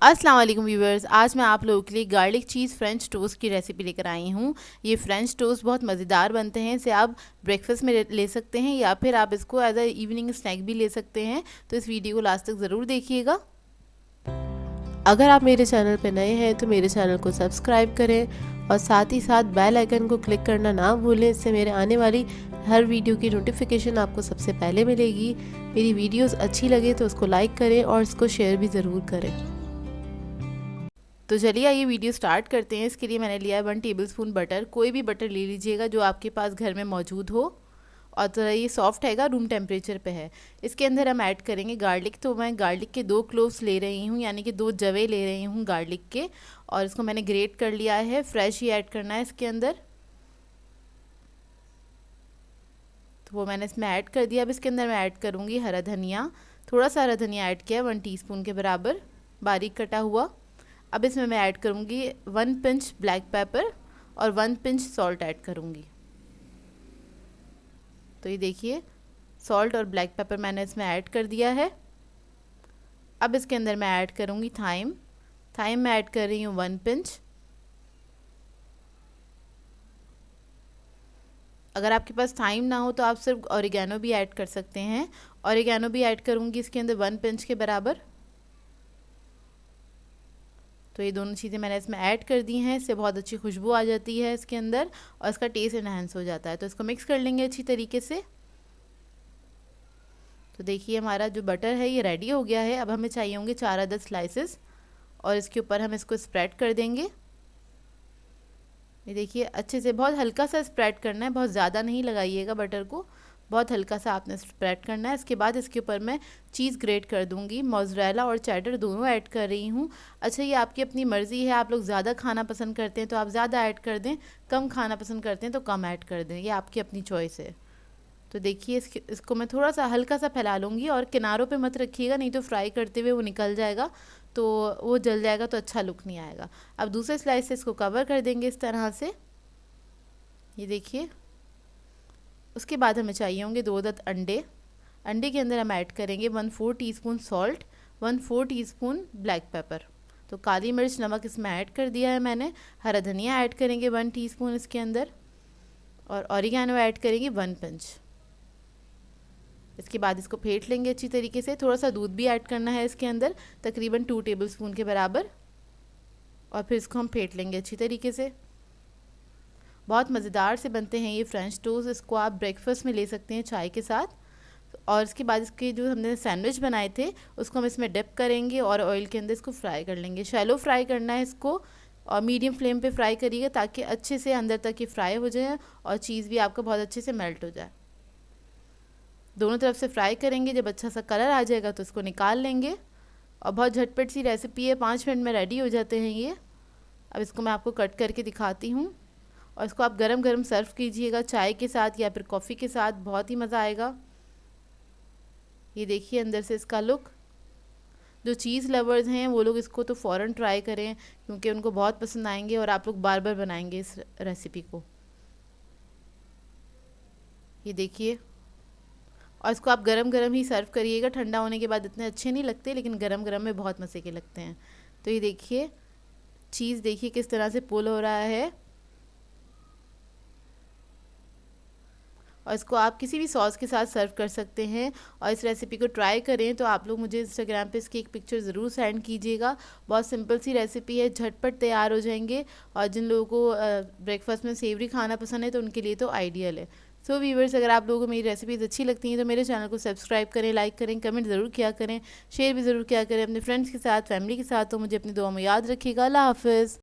अस्सलाम वालेकुम व्यूवर्स, आज मैं आप लोगों के लिए गार्लिक चीज़ फ्रेंच टोस्ट की रेसिपी लेकर आई हूँ। ये फ्रेंच टोस्ट बहुत मज़ेदार बनते हैं। इसे आप ब्रेकफास्ट में ले सकते हैं या फिर आप इसको एज अ इवनिंग स्नैक भी ले सकते हैं। तो इस वीडियो को लास्ट तक ज़रूर देखिएगा। अगर आप मेरे चैनल पर नए हैं तो मेरे चैनल को सब्सक्राइब करें और साथ ही साथ बेल आइकन को क्लिक करना ना भूलें। इससे मेरे आने वाली हर वीडियो की नोटिफिकेशन आपको सबसे पहले मिलेगी। मेरी वीडियोस अच्छी लगे तो उसको लाइक करें और इसको शेयर भी ज़रूर करें। तो चलिए आइए वीडियो स्टार्ट करते हैं। इसके लिए मैंने लिया है 1 टेबलस्पून बटर। कोई भी बटर ले लीजिएगा जो आपके पास घर में मौजूद हो और तो ये सॉफ्ट हैगा, रूम टेम्परेचर पे है। इसके अंदर हम ऐड करेंगे गार्लिक। तो मैं गार्लिक के 2 क्लोव्स ले रही हूँ, यानी कि 2 जवे ले रही हूँ गार्लिक के, और इसको मैंने ग्रेट कर लिया है। फ्रेश ही ऐड करना है इसके अंदर, तो वो मैंने इसमें ऐड कर दिया। अब इसके अंदर मैं ऐड करूँगी हरा धनिया। थोड़ा सा हरा धनिया ऐड किया, 1 टीस्पून के बराबर बारीक कटा हुआ। अब इसमें मैं ऐड करूँगी 1 पिंच ब्लैक पेपर और 1 पिंच सॉल्ट ऐड करूँगी। तो ये देखिए, सॉल्ट और ब्लैक पेपर मैंने इसमें ऐड कर दिया है। अब इसके अंदर मैं ऐड करूँगी थाइम। थाइम मैं ऐड कर रही हूँ 1 पिंच। अगर आपके पास थाइम ना हो तो आप सिर्फ ऑरिगेनो भी ऐड कर सकते हैं। ऑरिगेनो भी ऐड करूँगी इसके अंदर 1 पिंच के बराबर। तो ये दोनों चीज़ें मैंने इसमें ऐड कर दी हैं। इससे बहुत अच्छी खुशबू आ जाती है इसके अंदर और इसका टेस्ट एनहांस हो जाता है। तो इसको मिक्स कर लेंगे अच्छी तरीके से। तो देखिए हमारा जो बटर है ये रेडी हो गया है। अब हमें चाहिए होंगे 4 स्लाइसेस और इसके ऊपर हम इसको स्प्रेड कर देंगे। ये देखिए अच्छे से बहुत हल्का सा स्प्रेड करना है, बहुत ज़्यादा नहीं लगाइएगा बटर को, बहुत हल्का सा आपने स्प्रेड करना है। इसके बाद इसके ऊपर मैं चीज़ ग्रेट कर दूंगी। मोज़रेला और चेडर दोनों ऐड कर रही हूँ। अच्छा, ये आपकी अपनी मर्ज़ी है, आप लोग ज़्यादा खाना पसंद करते हैं तो आप ज़्यादा ऐड कर दें, कम खाना पसंद करते हैं तो कम ऐड कर दें, ये आपकी अपनी चॉइस है। तो देखिए इसको मैं थोड़ा सा हल्का सा फैला लूँगी और किनारों पे मत रखिएगा, नहीं तो फ्राई करते हुए वो निकल जाएगा तो वो जल जाएगा तो अच्छा लुक नहीं आएगा। अब दूसरे स्लाइस से इसको कवर कर देंगे इस तरह से। ये देखिए, उसके बाद हमें चाहिए होंगे 2 अंडे। अंडे के अंदर हम ऐड करेंगे 1/4 teaspoon salt, 1/4 teaspoon black pepper. तो काली मिर्च नमक इसमें ऐड कर दिया है मैंने। हरा धनिया ऐड करेंगे 1 टीस्पून इसके अंदर और ऑरिगेनो ऐड करेंगे 1 पिंच। इसके बाद इसको फेंट लेंगे अच्छी तरीके से। थोड़ा सा दूध भी ऐड करना है इसके अंदर, तकरीबन 2 टेबलस्पून के बराबर, और फिर इसको हम फेंट लेंगे अच्छी तरीके से। बहुत मज़ेदार से बनते हैं ये फ्रेंच टोस्ट। इसको आप ब्रेकफास्ट में ले सकते हैं चाय के साथ। और इसके बाद इसके जो हमने सैंडविच बनाए थे उसको हम इसमें डिप करेंगे और ऑयल के अंदर इसको फ्राई कर लेंगे। शैलो फ्राई करना है इसको और मीडियम फ्लेम पे फ्राई करिएगा ताकि अच्छे से अंदर तक ये फ्राई हो जाए और चीज़ भी आपका बहुत अच्छे से मेल्ट हो जाए। दोनों तरफ से फ्राई करेंगे, जब अच्छा सा कलर आ जाएगा तो इसको निकाल लेंगे। और बहुत झटपट सी रेसिपी है, 5 मिनट में रेडी हो जाते हैं ये। अब इसको मैं आपको कट करके दिखाती हूँ और इसको आप गरम गरम सर्व कीजिएगा चाय के साथ या फिर कॉफ़ी के साथ, बहुत ही मज़ा आएगा। ये देखिए अंदर से इसका लुक। जो चीज़ लवर्स हैं वो लोग इसको तो फ़ौरन ट्राई करें क्योंकि उनको बहुत पसंद आएंगे और आप लोग बार बार बनाएंगे इस रेसिपी को। ये देखिए, और इसको आप गरम गरम ही सर्व करिएगा। ठंडा होने के बाद इतने अच्छे नहीं लगते, लेकिन गरम गरम में बहुत मज़े के लगते हैं। तो ये देखिए चीज़ देखिए किस तरह से पुल हो रहा है। और इसको आप किसी भी सॉस के साथ सर्व कर सकते हैं। और इस रेसिपी को ट्राई करें तो आप लोग मुझे इंस्टाग्राम पे इसकी एक पिक्चर ज़रूर सेंड कीजिएगा। बहुत सिंपल सी रेसिपी है, झटपट तैयार हो जाएंगे। और जिन लोगों को ब्रेकफास्ट में सेवरी खाना पसंद है तो उनके लिए तो आइडियल है। सो व्यूवर्स, अगर आप लोगों को मेरी रेसिपीज़ अच्छी लगती हैं तो मेरे चैनल को सब्सक्राइब करें, लाइक करें, कमेंट ज़रूर किया करें, शेयर भी ज़रूर किया करें अपने फ्रेंड्स के साथ, फैमिली के साथ। तो मुझे अपनी दुआ में याद रखिएगा। अल्लाह हाफ़िज़।